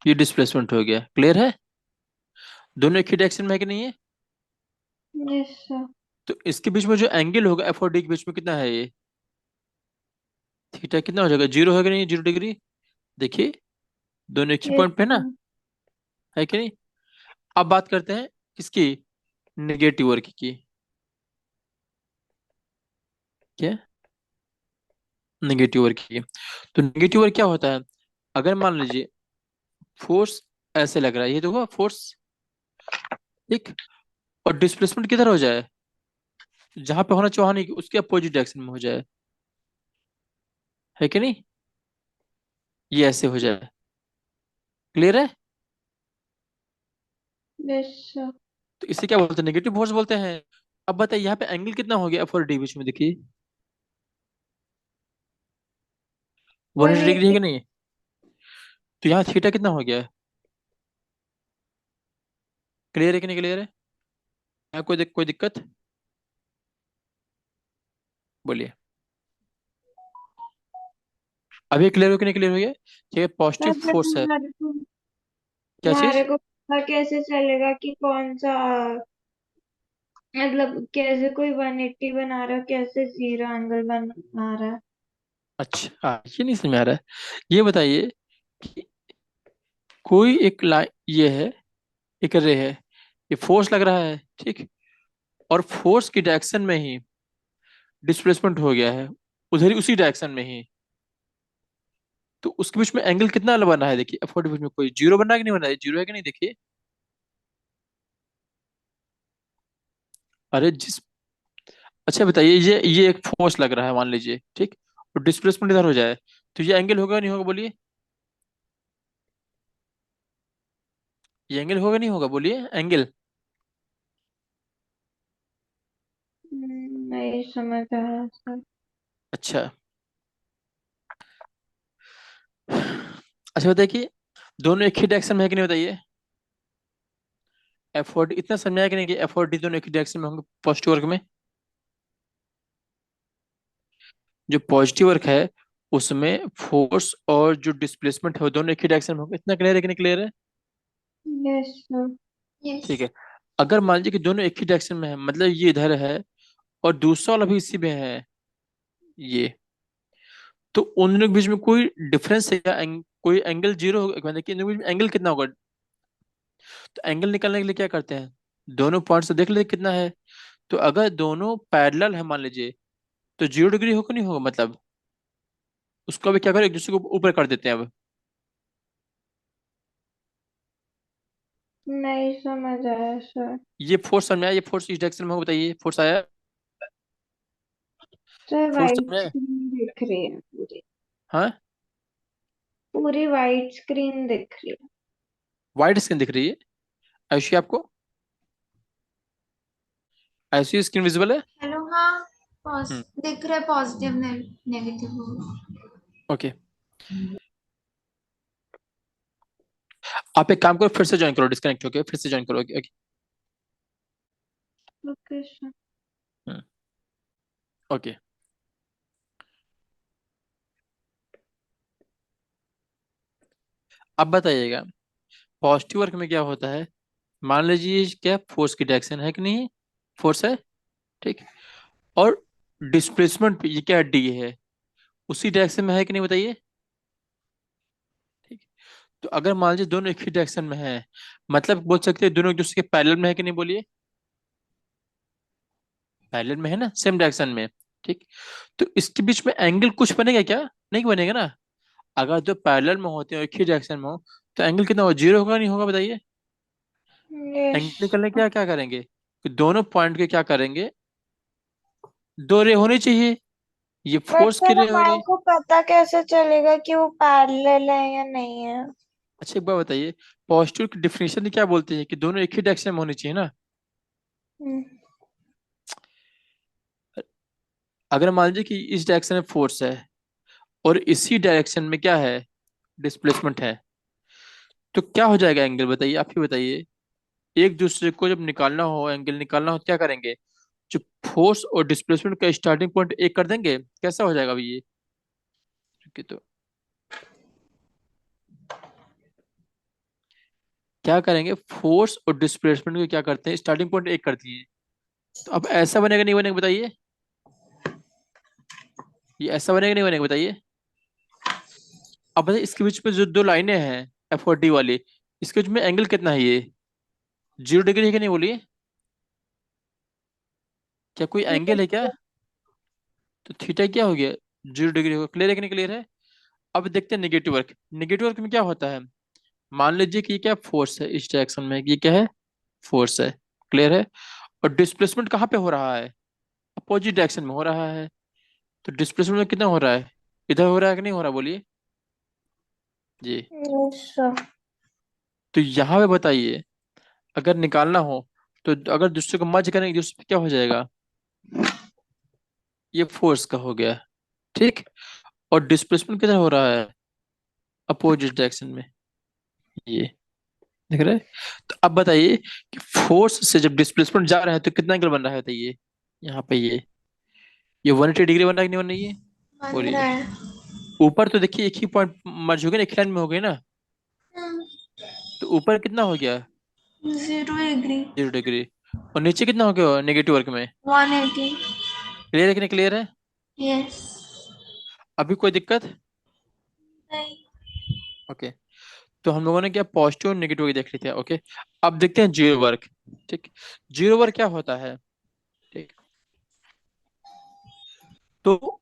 ये डिस्प्लेसमेंट हो गया। क्लियर है? दोनों एक ही डायरेक्शन में है कि नहीं है? Yes sir. तो इसके बीच में जो एंगल होगा एफ और डी के बीच में कितना है, ये थीटा कितना हो जाएगा, जीरो है कि नहीं, 0 डिग्री। देखिए दोनों एक ही यस पॉइंट पे ना, सर। है कि नहीं? अब बात करते हैं किसकी, नेगेटिव वर्क की। क्या, नेगेटिव वर्क की। तो नेगेटिव वर्क क्या होता है, अगर मान लीजिए फोर्स ऐसे लग रहा है, ये देखो फोर्स, ठीक, और डिस्प्लेसमेंट किधर हो जाए, जहां पे होना चाहिए वहां नहीं, उसके अपोजिट डायरेक्शन में हो जाए, है कि नहीं, ये ऐसे हो जाए। क्लियर है? Yes sir. तो इसे क्या बोलते हैं, नेगेटिव फोर्स बोलते हैं। अब बताइए यहाँ पे एंगल कितना हो गया एफ और डी बीच में, देखिए 180 डिग्री है 180। कि नहीं? तो यहाँ थीटा कितना हो गया है? क्लियर है कि नहीं क्लियर है? यहाँ कोई दिक्कत, बोलिए। अभी क्लियर हो कि नहीं क्लियर हो गया? ठीक है, पॉजिटिव सर बट फोर्स है, क्या चीज? हमारे को पता कैसे चलेगा कि कौन सा, मतलब कैसे कोई 180 बना रहा है, कैसे जीरो एंगल बना रहा है। अच्छा ये नहीं समझ में आ रहा है, ये बताइए कि कोई एक लाइन ये है, एक रे है, ये फोर्स लग रहा है, ठीक, और फोर्स की डायरेक्शन में ही डिस्प्लेसमेंट हो गया है, उधर ही उसी डायरेक्शन में ही। तो उसके बीच में एंगल कितना बना है, देखिए एफ बीच में कोई जीरो बना है कि नहीं बना है, जीरो है कि नहीं, देखिए। अरे जिस, अच्छा बताइए, ये एक फोर्स लग रहा है मान लीजिए, ठीक, और डिस्प्लेसमेंट इधर हो जाए, तो ये एंगल होगा नहीं होगा, बोलिए, ये एंगल होगा नहीं होगा, बोलिए एंगल। नहीं समझ आया सर। अच्छा, अच्छा बताइए कि दोनों एक ही डायरेक्शन में है कि नहीं, बताइए। एफ और डी इतना समझाया कि नहीं, कि एफ और डी दोनों एक ही डायरेक्शन में होंगे पॉजिटिव वर्क में? जो पॉजिटिव वर्क है उसमें फोर्स और जो डिस्प्लेसमेंट है वो दोनों एक ही डायरेक्शन में होंगे, इतना क्लियर है कि नहीं क्लियर है? Yes sir. यस। ठीक है। अगर मान लीजिए कि दोनों एक ही डायरेक्शन में है, मतलब ये इधर है और दूसरा वाला भी इसी में है, ये, तो उन दोनों के बीच में कोई डिफरेंस है क्या, कोई एंगल जीरो होगा, मतलब कि इन दोनों के बीच में एंगल कितना होगा? तो एंगल निकालने के लिए क्या करते हैं, दोनों पॉइंट से देख लेते हैं कितना है। तो अगर दोनों पैरेलल है मान लीजिए, तो 0 डिग्री होगा नहीं होगा, मतलब उसको अभी क्या करें, एक दूसरे को ऊपर कर देते हैं अब। नहीं समझ आया सर। ये फोर्स समझ में आया, ये फोर्स इस डायरेक्शन में होगा, बताइए फोर्स आया, सर फोर्स वाइट समझ में आया? स्क्रीन दिख रही है पूरी। हाँ, पूरी वाइट स्क्रीन दिख रही है। वाइट स्क्रीन दिख रही है, ऐसी आपको, ऐसी स्क्रीन विजिबल है? हेलो हाँ। हम्म, दिख रहा है पॉजिटिव नेगेटिव। ओके। आप एक काम करो, फिर से ज्वाइन करो, डिस्कनेक्ट होके फिर से ज्वाइन करो। ओके। लोकेशन। ओके। अब बताइएगा, पॉजिटिव वर्क में क्या होता है। मान लीजिए क्या फोर्स की डायरेक्शन है कि नहीं, फोर्स है, ठीक। और डिस्प्लेसमेंट ये क्या डी है, उसी डायरेक्शन में है कि नहीं बताइए। ठीक। तो अगर मान लीजिए दोनों एक ही डायरेक्शन में है, मतलब बोल सकते हैं दोनों एक दूसरे के पैरेलल में है कि नहीं, बोलिए। पैरेलल में है ना, सेम डायरेक्शन में। ठीक। तो इसके बीच में एंगल कुछ बनेगा क्या, नहीं बनेगा ना। अगर दो पैरेलल में होते हैं और एक ही डायरेक्शन में हो, तो एंगल कितना हो, जीरो होगा नहीं होगा बताइए। यस। एंगल निकलने क्या क्या करेंगे, कि दोनों पॉइंट के क्या करेंगे, दो रे होनी चाहिए, ये बट फोर्स की फिर रे हमारे होगी। को पता कैसे चलेगा कि वो पैरेलल है या नहीं है? अच्छा एक बार बताइए, पॉजिटिव की डिफिनेशन क्या बोलते हैं, कि दोनों एक ही डायरेक्शन में होनी चाहिए ना। हम्म। अगर मान लीजिए कि इस डायरेक्शन में फोर्स है और इसी डायरेक्शन में क्या है, डिस्प्लेसमेंट है, तो क्या हो जाएगा एंगल बताइए, आप ही बताइए। एक दूसरे को जब निकालना हो, एंगल निकालना हो, तो क्या करेंगे, जो फोर्स और डिस्प्लेसमेंट का स्टार्टिंग पॉइंट एक कर देंगे, कैसा हो जाएगा अभी ये। ठीक है, तो क्या करेंगे, फोर्स और डिस्प्लेसमेंट को क्या करते हैं, स्टार्टिंग पॉइंट एक कर दिए। तो अब ऐसा बनेगा नहीं बनेगा बताइए, ये ऐसा बनेगा नहीं बनेगा बताइए। अब बताइए इसके बीच में जो दो लाइनें हैं, एफ और डी वाली, इसके बीच में एंगल कितना है ये, 0 डिग्री है कि नहीं बोलिए। क्या कोई एंगल है क्या, तो थीटा क्या हो गया, 0 डिग्री होगा। क्लियर है कि नहीं क्लियर है। अब देखते हैं नेगेटिव वर्क। नेगेटिव वर्क में क्या होता है, मान लीजिए कि ये क्या फोर्स है, इस डायरेक्शन में ये क्या है, फोर्स है। क्लियर है। और डिस्प्लेसमेंट कहाँ पे हो रहा है, अपोजिट डायरेक्शन में हो रहा है। तो डिस्प्लेसमेंट में कितना हो रहा है, इधर हो रहा है कि नहीं हो रहा, बोलिए जी। यस। तो यहाँ पे बताइए, अगर निकालना हो, तो अगर दूसरे को मर्ज करेंगे दूसरे पे क्या हो जाएगा, ये फोर्स का हो गया। ठीक। और डिस्प्लेसमेंट किधर हो रहा है, अपोजिट डायरेक्शन में, ये देख रहे हैं। तो अब बताइए कि फोर्स से जब डिस्प्लेसमेंट जा रहा है तो कितना एंगल बन रहा है बताइए, यहाँ पे ये 180 डिग्री बन रहा है कि नहीं बन रही है, बन रहा बोलिए। है। ऊपर तो देखिए एक ही पॉइंट मर्ज हो गया ना, एक लाइन में हो गई ना। तो ऊपर कितना हो गया, 0 डिग्री। 0 डिग्री। और नीचे कितना हो गया नेगेटिव वर्क में। 180। क्लियर है कि नहीं क्लियर है। यस। अभी कोई दिक्कत। नहीं। ओके। तो हम लोगों ने क्या पॉजिटिव और नेगेटिव देख लिए थे। ओके। अब देखते हैं जीरो वर्क। ठीक। जीरो वर्क क्या होता है, ठीक। तो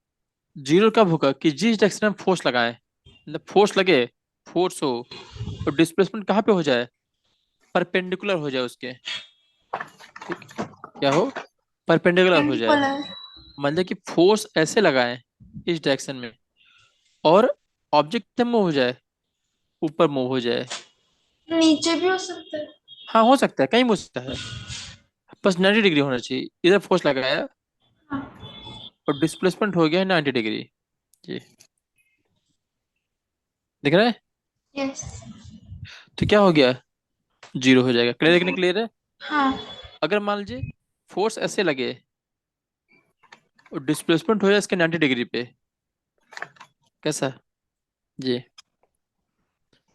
जीरो कब होगा, कि जिस डायरेक्शन में फोर्स लगाए, मतलब फोर्स लगे, फोर्स हो, और डिस्प्लेसमेंट कहाँ पे हो जाए, परपेंडिकुलर हो जाए उसके। ठीक। क्या हो, परपेंडिकुलर हो जाए। पेंडिकुलर। मतलब कि फोर्स ऐसे लगाए इस डायरेक्शन में, और ऑब्जेक्ट मूव हो जाए, ऊपर मूव हो जाए। नीचे भी हो सकता है। हाँ हो सकता है, कहीं भी हो सकता है, बस 90 डिग्री होना चाहिए। इधर फोर्स लगाया हाँ। और डिस्प्लेसमेंट हो गया 90 डिग्री। जी। दिख रहा है। यस। तो क्या हो गया, जीरो हो जाएगा। क्लियर है कि नहीं क्लियर है। हाँ। अगर मान लीजिए फोर्स ऐसे लगे और डिस्प्लेसमेंट हो जाए इसके 90 डिग्री पे, कैसा, जी,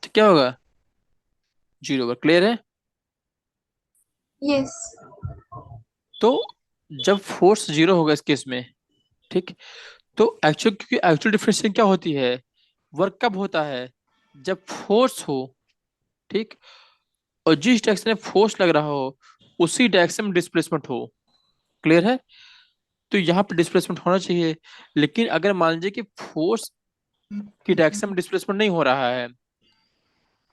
तो क्या होगा, जीरो पर। क्लियर है। यस। तो जब फोर्स जीरो होगा इस केस में, ठीक, तो एक्चुअल, क्योंकि एक्चुअल डिफरेंशियल क्या होती है, वर्क कब होता है, जब फोर्स हो, ठीक, और जिस डायरेक्शन में फोर्स लग रहा हो उसी डायरेक्शन में डिस्प्लेसमेंट हो। क्लियर है। तो यहाँ पे डिस्प्लेसमेंट होना चाहिए। लेकिन अगर मान लीजिए कि फोर्स की डायरेक्शन में डिस्प्लेसमेंट नहीं हो रहा है,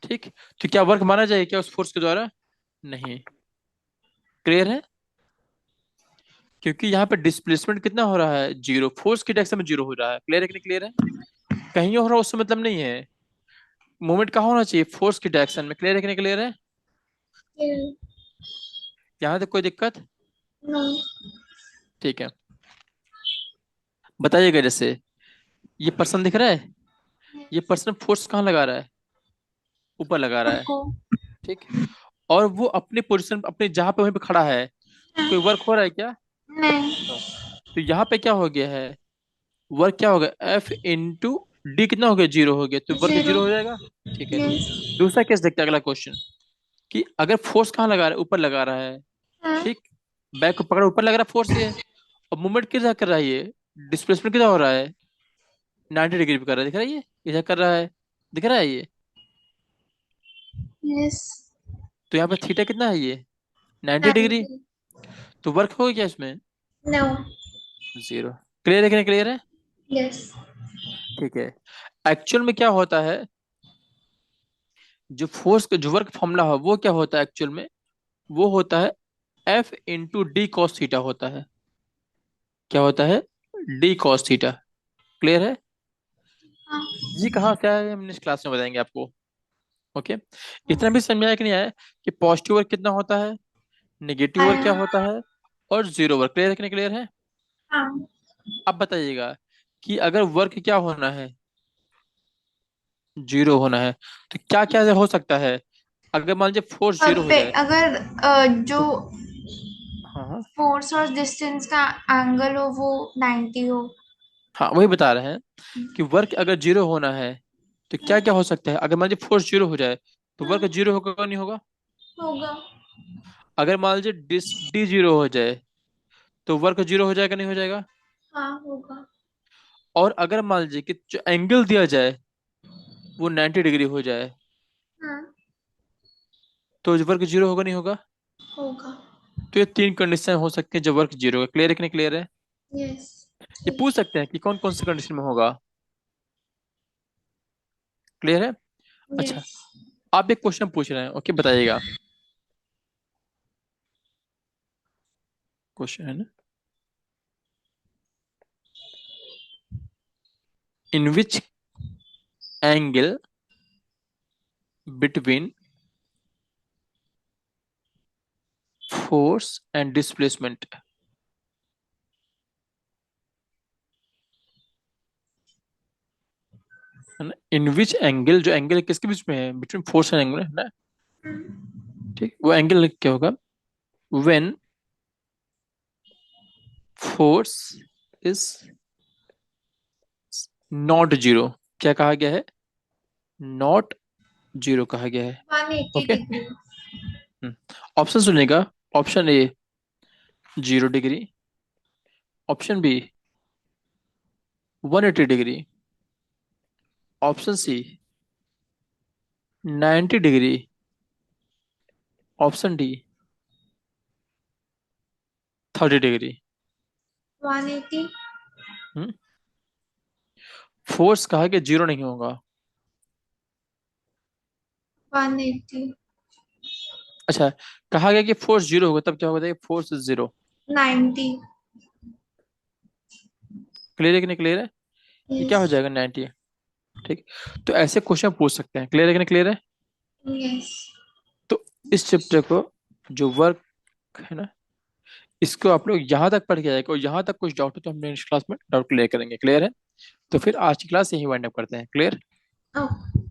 ठीक, तो क्या वर्क माना जाए क्या उस फोर्स के द्वारा, नहीं। क्लियर है। क्योंकि यहाँ पे डिस्प्लेसमेंट कितना हो रहा है, जीरो, फोर्स की डायरेक्शन में जीरो हो रहा है। क्लियर है कि नहीं क्लियर है। कहीं हो रहा है उससे मतलब नहीं है, मूवमेंट कहाँ होना चाहिए, फोर्स की डायरेक्शन में। क्लियर है कि नहीं क्लियर है। यहाँ तक कोई दिक्कत। नो। ठीक है। बताइएगा, जैसे ये पर्सन दिख रहा है, ये पर्सन फोर्स कहाँ लगा रहा है, ऊपर लगा रहा है, रुको। ठीक। और वो अपने पोजीशन, अपने जहां पे वहीं पे खड़ा है, तो कोई वर्क हो रहा है क्या? नहीं। नो। तो यहाँ पे क्या हो गया है, वर्क क्या हो गया, एफ इंटू डी कितना हो गया, जीरो हो गया, तो वर्क जीरो। जीरो हो जाएगा। ठीक है। यस। दूसरा केस देखते हैं, अगला क्वेश्चन, कि अगर फोर्स कहाँ लगा रहा है, ऊपर लगा रहा है, हाँ। ठीक। बैक को पकड़, ऊपर लग रहा है फोर्स ये, अब मूवमेंट किधर कर रहा है ये, डिस्प्लेसमेंट किधर हो रहा है, 90 डिग्री पे कर रहा है, दिख रहा है ये इधर कर रहा है, दिख रहा है ये। यस। तो यहाँ पे थीटा कितना है ये, 90 डिग्री। 90। तो वर्क हो गया इसमें, नो। जीरो। क्लियर है कि नहीं क्लियर है? यस। ठीक है। एक्चुअल में क्या होता है, जो फोर्स का जो वर्क फॉर्मूला है वो क्या होता है एक्चुअल में, वो होता है F into D cos theta होता है। क्या होता है, डी कॉस थीटा। क्लियर है? हाँ। जी कहाँ क्या है, हम नेक्स्ट क्लास में बताएंगे आपको। ओके। इतना भी समझ में आया कि नहीं आया, कि पॉजिटिव वर्क कितना होता है, नेगेटिव वर्क क्या आया। होता है, और जीरो वर्क। क्लियर है कि नहीं क्लियर है? हाँ। अब बताइएगा कि अगर वर्क क्या होना है, जीरो होना है, तो क्या क्या हो सकता है, अगर मान लीजिए फोर्स और जीरो हो पे जाए। अगर जो तो हाँ हाँ फोर्स और डिस्टेंस का एंगल हो वो 90 हो। हाँ, वही बता रहे हैं कि वर्क अगर जीरो होना है, तो क्या क्या हो सकता है, अगर मान लीजिए फोर्स जीरो हो जाए, तो वर्क जीरो होगा या नहीं होगा? होगा। अगर मान लीजिए डिस डी जीरो हो जाए, तो वर्क जीरो हो जाएगा नहीं हो जाएगा? हाँ होगा। और अगर मान लीजिए कि जो एंगल दिया जाए वो 90 डिग्री हो जाए, हाँ तो वर्क जीरो होगा नहीं होगा? होगा। तो ये तीन कंडीशन हो सकती है जब वर्क जीरो होगा। क्लियर है कि नहीं क्लियर है? यस। ये पूछ सकते हैं कि कौन कौन सी कंडीशन में होगा। क्लियर है? अच्छा। यस। आप एक क्वेश्चन पूछ रहे हैं, ओके बताइएगा। क्वेश्चन है ना, in which angle between force and displacement, है ना, इन विच एंगल, जो एंगल किसके बीच में है, बिटवीन फोर्स एंड एंगल है ना, ठीक, वो एंगल क्या होगा, when force is not zero. क्या कहा गया है, नॉट जीरो कहा गया है। 180 ओके। डिग्री। ऑप्शन सुनिएगा। Option A 0 degree, option B 180 degree, option C 90 degree, option D 30 degree. 180। Force कहा कि जीरो नहीं होगा। 180। अच्छा, कहा गया कि फोर्स जीरो होगा, तब क्या होगा, फोर्स इज जीरो। 90। क्लियर है कि नहीं क्लियर है? ये क्या यस। हो जाएगा, 90। ठीक। तो ऐसे क्वेश्चन पूछ सकते हैं। क्लियर है कि नहीं क्लियर है? यस। तो इस चैप्टर को, जो वर्क है ना, इसको आप लोग यहाँ तक पढ़ के आएगा, और यहाँ तक कुछ डाउट हो तो हम नेक्स्ट क्लास में डाउट क्लियर करेंगे। क्लियर है? तो फिर आज की क्लास यही वाइंड अप करते हैं। क्लियर? ओके।